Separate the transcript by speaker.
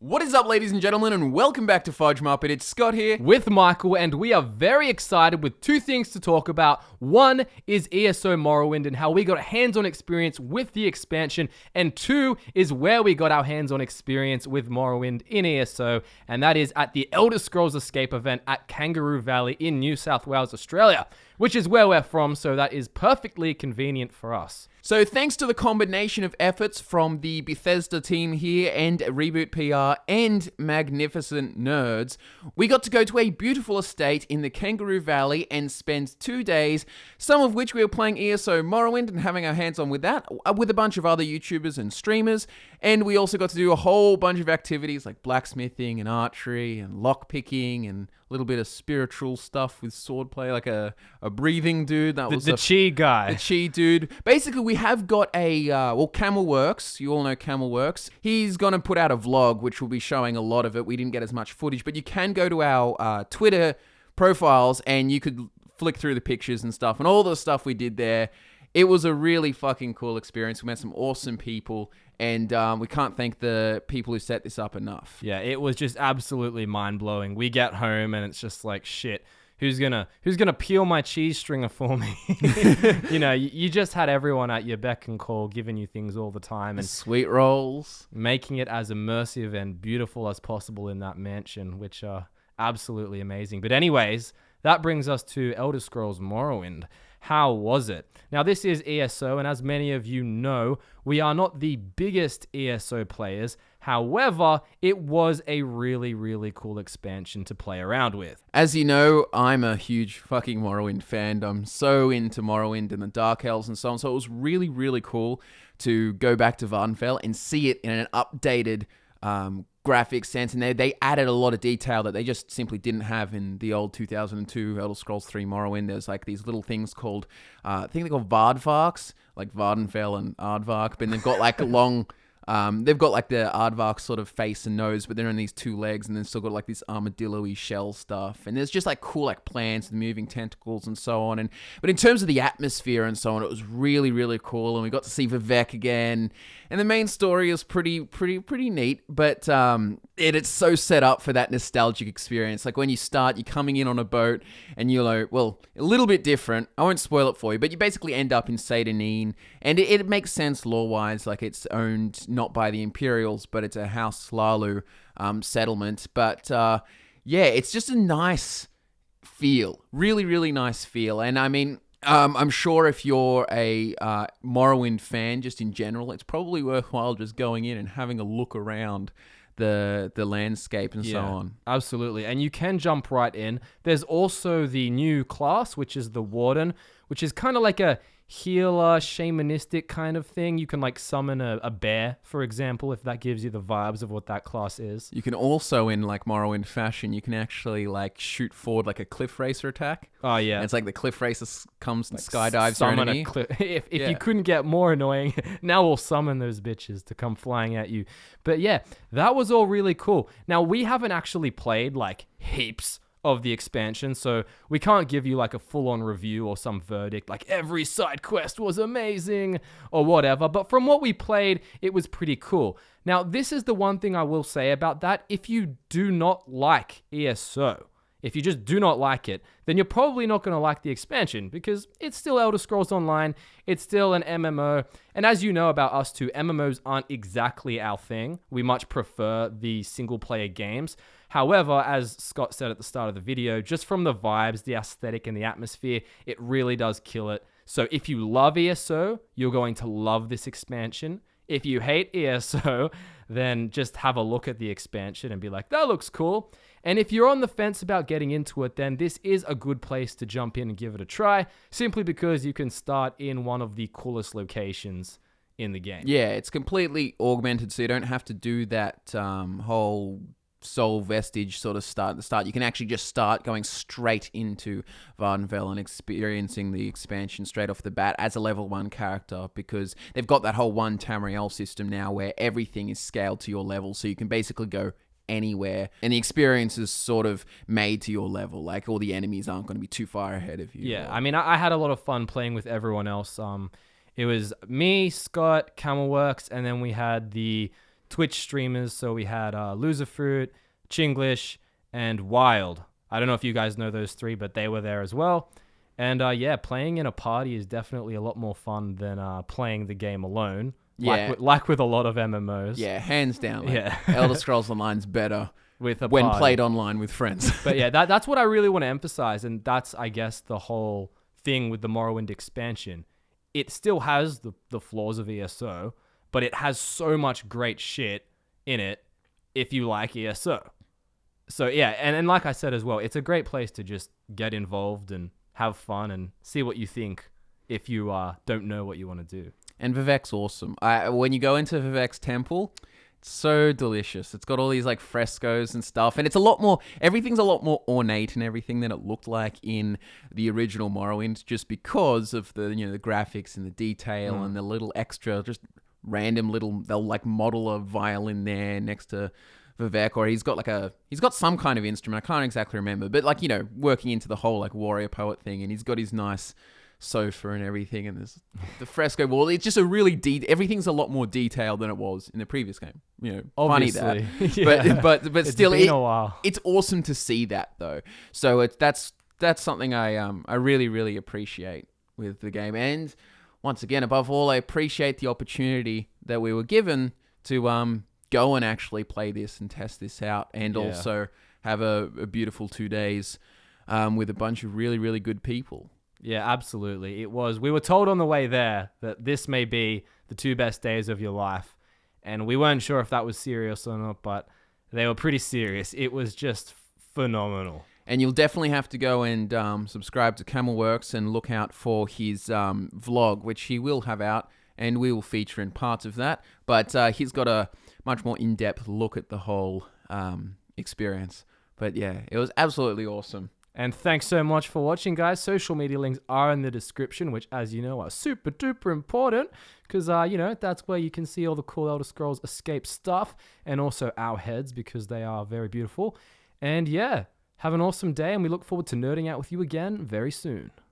Speaker 1: What is up, ladies and gentlemen, and welcome back to FudgeMuppet. It's Scott here.
Speaker 2: With Michael, and we are very excited with two things to talk about. One is ESO Morrowind and how we got hands-on experience with the expansion, and two is where we got our hands-on experience with Morrowind in ESO, and that is at the Elder Scrolls Escape event at Kangaroo Valley in New South Wales, Australia, which is where we're from, so that is perfectly convenient for us.
Speaker 1: So thanks to the combination of efforts from the Bethesda team here and Reboot PR and Magnificent Nerds, we got to go to a beautiful estate in the Kangaroo Valley and spend 2 days, some of which we were playing ESO Morrowind and having our hands on with that, with a bunch of other YouTubers and streamers, and we also got to do a whole bunch of activities like blacksmithing and archery and lockpicking and a little bit of spiritual stuff with swordplay, like a breathing dude. That was
Speaker 2: the chi guy.
Speaker 1: The chi dude. Basically, we have got a, Camel Works. You all know Camel Works. He's going to put out a vlog, which will be showing a lot of it. We didn't get as much footage, but you can go to our Twitter profiles and you could flick through the pictures and stuff and all the stuff we did there. It was a really fucking cool experience. We met some awesome people, and we can't thank the people who set this up enough.
Speaker 2: Yeah, it was just absolutely mind-blowing. We get home and it's just like, shit, who's gonna peel my cheese stringer for me? You know, you just had everyone at your beck and call, giving you things all the time and
Speaker 1: sweet rolls,
Speaker 2: making it as immersive and beautiful as possible in that mansion, which are absolutely amazing. But anyways, that brings us to Elder Scrolls Morrowind. How was it? Now, this is ESO, and as many of you know, we are not the biggest ESO players. However, it was a really, really cool expansion to play around with.
Speaker 1: As you know, I'm a huge fucking Morrowind fan. I'm so into Morrowind and the Dark Elves and so on. So it was really, really cool to go back to Vvardenfell and see it in an updated graphic sense, and they added a lot of detail that they just simply didn't have in the old 2002 Elder Scrolls 3 Morrowind. There's like these little things called, I think they're called Vardvarks, like Vvardenfell and Aardvark, but they've got like long, they've got like the Aardvark sort of face and nose, but they're on these two legs, and they've still got like this armadillo-y shell stuff, and there's just like cool like plants and moving tentacles and so on. But in terms of the atmosphere and so on, it was really, really cool, and we got to see Vivek again. And the main story is pretty neat, but it's so set up for that nostalgic experience. Like when you start, you're coming in on a boat, and you're like, well, a little bit different. I won't spoil it for you, but you basically end up in Seyda-Neen, and it makes sense lore-wise. Like it's owned not by the Imperials, but it's a House Slalu settlement. But yeah, it's just a nice feel, really, really nice feel. And I mean, I'm sure if you're a Morrowind fan, just in general, it's probably worthwhile just going in and having a look around the landscape and so on.
Speaker 2: Absolutely. And you can jump right in. There's also the new class, which is the Warden, which is kind of like a healer, shamanistic kind of thing. You can like summon a bear, for example, if that gives you the vibes of what that class is.
Speaker 1: You can also, in like Morrowind fashion, you can actually like shoot forward like a cliff racer attack.
Speaker 2: Oh yeah.
Speaker 1: And it's like the cliff racer comes and
Speaker 2: like
Speaker 1: skydives your enemy.
Speaker 2: If you couldn't get more annoying, now we'll summon those bitches to come flying at you. But yeah, that was all really cool. Now, we haven't actually played like heaps of the expansion, so we can't give you like a full-on review or some verdict like every side quest was amazing or whatever, but from what we played, it was pretty cool. Now, this is the one thing I will say about that. If you do not like ESO, if you just do not like it, then you're probably not going to like the expansion, because it's still Elder Scrolls Online, it's still an MMO, and as you know about us too, MMOs aren't exactly our thing. We much prefer the single-player games. However, as Scott said at the start of the video, just from the vibes, the aesthetic, and the atmosphere, it really does kill it. So if you love ESO, you're going to love this expansion. If you hate ESO, then just have a look at the expansion and be like, that looks cool. And if you're on the fence about getting into it, then this is a good place to jump in and give it a try, simply because you can start in one of the coolest locations in the game.
Speaker 1: Yeah, it's completely augmented, so you don't have to do that whole soul vestige sort of start at the start. You can actually just start going straight into Vvardenfell and experiencing the expansion straight off the bat as a level 1 character, because they've got that whole one Tamriel system now where everything is scaled to your level, so you can basically go anywhere, and the experience is sort of made to your level. Like all the enemies aren't going to be too far ahead of you.
Speaker 2: Yeah, I mean, I had a lot of fun playing with everyone else. It was me, Scott, Camelworks, and then we had the Twitch streamers. So we had Loserfruit, Chinglish, and Wild. I don't know if you guys know those three, but they were there as well. And yeah, playing in a party is definitely a lot more fun than playing the game alone.
Speaker 1: Yeah.
Speaker 2: Like with a lot of MMOs.
Speaker 1: Yeah, hands down. Like,
Speaker 2: Yeah.
Speaker 1: Elder Scrolls Online's better
Speaker 2: With a
Speaker 1: when
Speaker 2: party.
Speaker 1: played online with friends.
Speaker 2: But yeah, that's what I really want to emphasize. And that's, I guess, the whole thing with the Morrowind expansion. It still has the flaws of ESO, but it has so much great shit in it if you like ESO. So yeah, and like I said as well, it's a great place to just get involved and have fun and see what you think if you don't know what you want to do.
Speaker 1: And Vivek's awesome. When you go into Vivek's temple, it's so delicious. It's got all these like frescoes and stuff, and it's a lot more. Everything's a lot more ornate and everything than it looked like in the original Morrowind, just because of the the graphics and the detail and the little extra, just random little. They'll like model a violin there next to Vivek, or he's got some kind of instrument. I can't exactly remember, but like working into the whole like warrior poet thing, and he's got his nice sofa and everything, and there's the fresco wall. It's just a really everything's a lot more detailed than it was in the previous game.
Speaker 2: Obviously.
Speaker 1: Funny that,
Speaker 2: Yeah.
Speaker 1: but
Speaker 2: It's
Speaker 1: still,
Speaker 2: been a while.
Speaker 1: it's awesome to see that though. So that's something I really really appreciate with the game, and once again, above all, I appreciate the opportunity that we were given to go and actually play this and test this out, and also have a beautiful 2 days with a bunch of really, really good people.
Speaker 2: Yeah, absolutely. It was. We were told on the way there that this may be the 2 best days of your life, and we weren't sure if that was serious or not, but they were pretty serious. It was just phenomenal.
Speaker 1: And you'll definitely have to go and subscribe to Camelworks and look out for his vlog, which he will have out, and we will feature in parts of that. But he's got a much more in-depth look at the whole experience. But yeah, it was absolutely awesome.
Speaker 2: And thanks so much for watching, guys. Social media links are in the description, which, as you know, are super duper important because, that's where you can see all the cool Elder Scrolls Escape stuff and also our heads because they are very beautiful. And yeah, have an awesome day, and we look forward to nerding out with you again very soon.